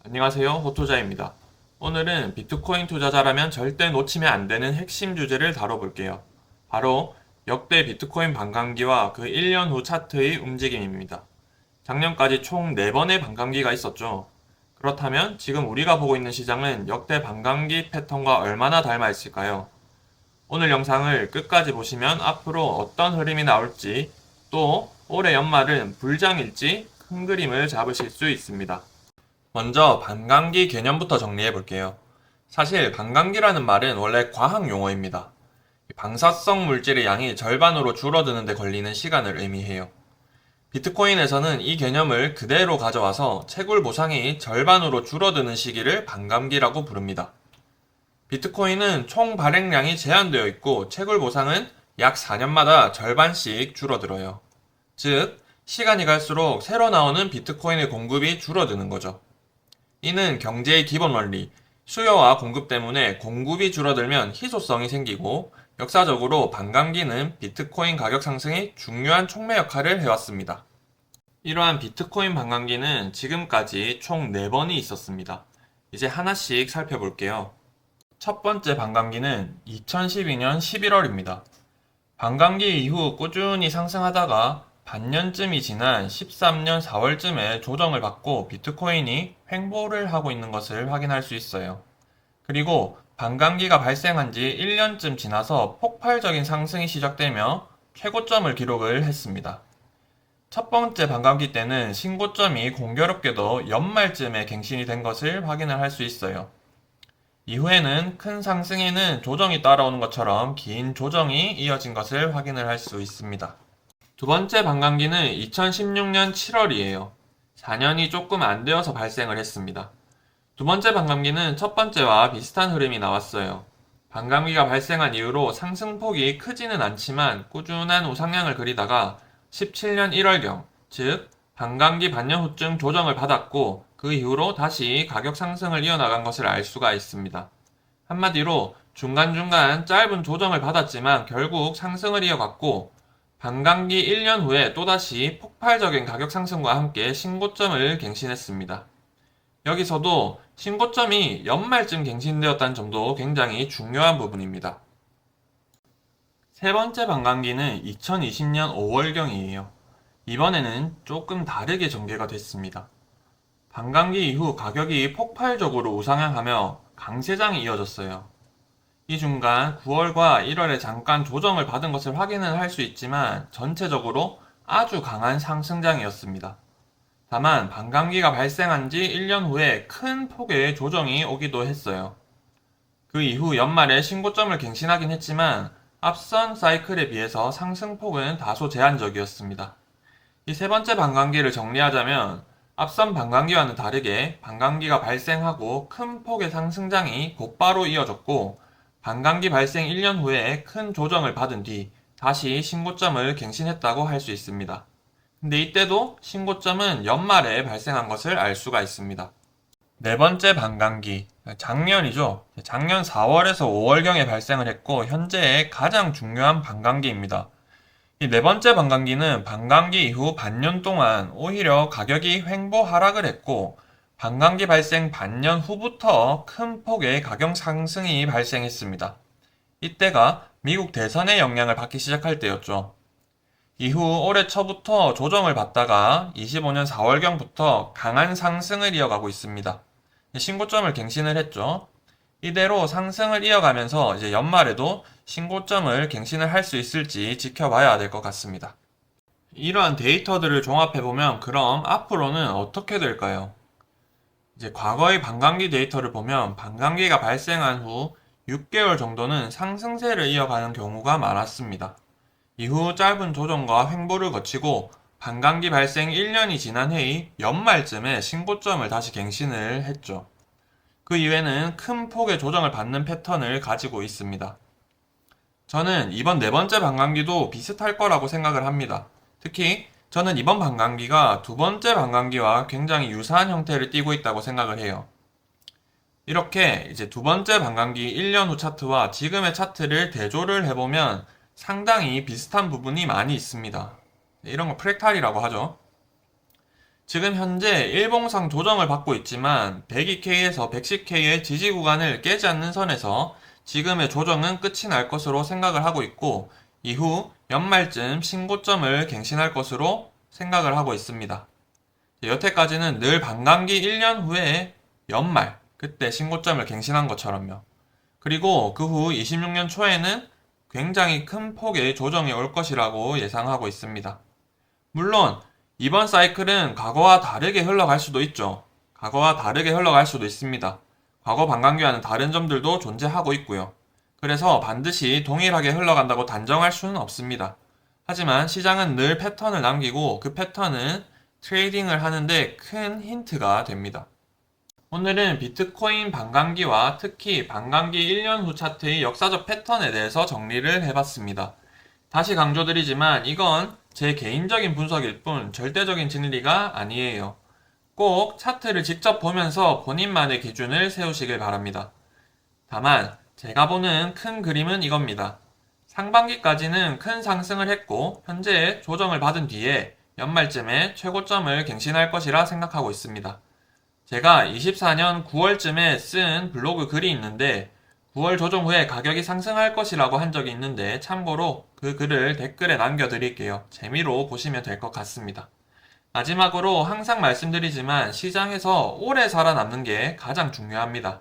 안녕하세요. 호투자입니다. 오늘은 비트코인 투자자라면 절대 놓치면 안 되는 핵심 주제를 다뤄볼게요. 바로 역대 비트코인 반감기와 그 1년 후 차트의 움직임입니다. 작년까지 총 4번의 반감기가 있었죠. 그렇다면 지금 우리가 보고 있는 시장은 역대 반감기 패턴과 얼마나 닮아 있을까요? 오늘 영상을 끝까지 보시면 앞으로 어떤 흐름이 나올지, 또 올해 연말은 불장일지 큰 그림을 잡으실 수 있습니다. 먼저 반감기 개념부터 정리해 볼게요. 사실 반감기라는 말은 원래 과학 용어입니다. 방사성 물질의 양이 절반으로 줄어드는 데 걸리는 시간을 의미해요. 비트코인에서는 이 개념을 그대로 가져와서 채굴 보상이 절반으로 줄어드는 시기를 반감기라고 부릅니다. 비트코인은 총 발행량이 제한되어 있고 채굴 보상은 약 4년마다 절반씩 줄어들어요. 즉, 시간이 갈수록 새로 나오는 비트코인의 공급이 줄어드는 거죠. 이는 경제의 기본 원리, 수요와 공급 때문에 공급이 줄어들면 희소성이 생기고 역사적으로 반감기는 비트코인 가격 상승의 중요한 촉매 역할을 해왔습니다. 이러한 비트코인 반감기는 지금까지 총 4번이 있었습니다. 이제 하나씩 살펴볼게요. 첫 번째 반감기는 2012년 11월입니다. 반감기 이후 꾸준히 상승하다가 반년쯤이 지난 13년 4월쯤에 조정을 받고 비트코인이 횡보를 하고 있는 것을 확인할 수 있어요. 그리고 반감기가 발생한 지 1년쯤 지나서 폭발적인 상승이 시작되며 최고점을 기록을 했습니다. 첫 번째 반감기 때는 신고점이 공교롭게도 연말쯤에 갱신이 된 것을 확인을 할 수 있어요. 이후에는 큰 상승에는 조정이 따라오는 것처럼 긴 조정이 이어진 것을 확인을 할 수 있습니다. 두 번째 반감기는 2016년 7월이에요. 4년이 조금 안 되어서 발생을 했습니다. 두 번째 반감기는 첫 번째와 비슷한 흐름이 나왔어요. 반감기가 발생한 이후로 상승폭이 크지는 않지만 꾸준한 우상향을 그리다가 17년 1월경, 즉 반감기 반년 후쯤 조정을 받았고 그 이후로 다시 가격 상승을 이어나간 것을 알 수가 있습니다. 한마디로 중간중간 짧은 조정을 받았지만 결국 상승을 이어갔고 반감기 1년 후에 또다시 폭발적인 가격 상승과 함께 신고점을 갱신했습니다. 여기서도 신고점이 연말쯤 갱신되었다는 점도 굉장히 중요한 부분입니다. 세 번째 반감기는 2020년 5월경이에요. 이번에는 조금 다르게 전개가 됐습니다. 반감기 이후 가격이 폭발적으로 우상향하며 강세장이 이어졌어요. 이 중간 9월과 1월에 잠깐 조정을 받은 것을 확인은 할 수 있지만 전체적으로 아주 강한 상승장이었습니다. 다만 반감기가 발생한 지 1년 후에 큰 폭의 조정이 오기도 했어요. 그 이후 연말에 신고점을 갱신하긴 했지만 앞선 사이클에 비해서 상승폭은 다소 제한적이었습니다. 이 세 번째 반감기를 정리하자면 앞선 반감기와는 다르게 반감기가 발생하고 큰 폭의 상승장이 곧바로 이어졌고 반감기 발생 1년 후에 큰 조정을 받은 뒤 다시 신고점을 갱신했다고 할 수 있습니다. 근데 이때도 신고점은 연말에 발생한 것을 알 수가 있습니다. 네 번째 반감기, 작년이죠. 작년 4월에서 5월경에 발생을 했고 현재의 가장 중요한 반감기입니다. 이 네 번째 반감기는 반감기 이후 반년 동안 오히려 가격이 횡보 하락을 했고 반감기 발생 반년 후부터 큰 폭의 가격 상승이 발생했습니다. 이때가 미국 대선의 영향을 받기 시작할 때였죠. 이후 올해 초부터 조정을 받다가 25년 4월경부터 강한 상승을 이어가고 있습니다. 신고점을 갱신을 했죠. 이대로 상승을 이어가면서 이제 연말에도 신고점을 갱신을 할 수 있을지 지켜봐야 될 것 같습니다. 이러한 데이터들을 종합해보면 그럼 앞으로는 어떻게 될까요? 이제 과거의 반감기 데이터를 보면 반감기가 발생한 후 6개월 정도는 상승세를 이어가는 경우가 많았습니다. 이후 짧은 조정과 횡보를 거치고 반감기 발생 1년이 지난 해의 연말쯤에 신고점을 다시 갱신을 했죠. 그 이후에는 큰 폭의 조정을 받는 패턴을 가지고 있습니다. 저는 이번 네 번째 반감기도 비슷할 거라고 생각을 합니다. 특히 저는 이번 반감기가 두 번째 반감기와 굉장히 유사한 형태를 띠고 있다고 생각을 해요. 이렇게 이제 두 번째 반감기 1년 후 차트와 지금의 차트를 대조를 해보면 상당히 비슷한 부분이 많이 있습니다. 이런 거 프랙탈이라고 하죠. 지금 현재 일봉상 조정을 받고 있지만 102K에서 110K의 지지 구간을 깨지 않는 선에서 지금의 조정은 끝이 날 것으로 생각을 하고 있고 이후 연말쯤 신고점을 갱신할 것으로 생각을 하고 있습니다. 여태까지는 늘 반감기 1년 후에 연말 그때 신고점을 갱신한 것처럼요. 그리고 그 후 26년 초에는 굉장히 큰 폭의 조정이 올 것이라고 예상하고 있습니다. 물론 이번 사이클은 과거와 다르게 흘러갈 수도 있죠. 과거와 다르게 흘러갈 수도 있습니다. 과거 반감기와는 다른 점들도 존재하고 있고요. 그래서 반드시 동일하게 흘러간다고 단정할 수는 없습니다. 하지만 시장은 늘 패턴을 남기고 그 패턴은 트레이딩을 하는데 큰 힌트가 됩니다. 오늘은 비트코인 반감기와 특히 반감기 1년 후 차트의 역사적 패턴에 대해서 정리를 해봤습니다. 다시 강조드리지만 이건 제 개인적인 분석일 뿐 절대적인 진리가 아니에요. 꼭 차트를 직접 보면서 본인만의 기준을 세우시길 바랍니다. 다만 제가 보는 큰 그림은 이겁니다. 상반기까지는 큰 상승을 했고 현재 조정을 받은 뒤에 연말쯤에 최고점을 갱신할 것이라 생각하고 있습니다. 제가 24년 9월쯤에 쓴 블로그 글이 있는데 9월 조정 후에 가격이 상승할 것이라고 한 적이 있는데 참고로 그 글을 댓글에 남겨드릴게요. 재미로 보시면 될 것 같습니다. 마지막으로 항상 말씀드리지만 시장에서 오래 살아남는 게 가장 중요합니다.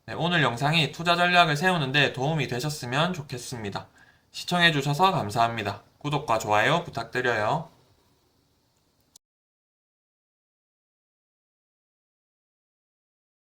네, 오늘 영상이 투자 전략을 세우는데 도움이 되셨으면 좋겠습니다. 시청해주셔서 감사합니다. 구독과 좋아요 부탁드려요.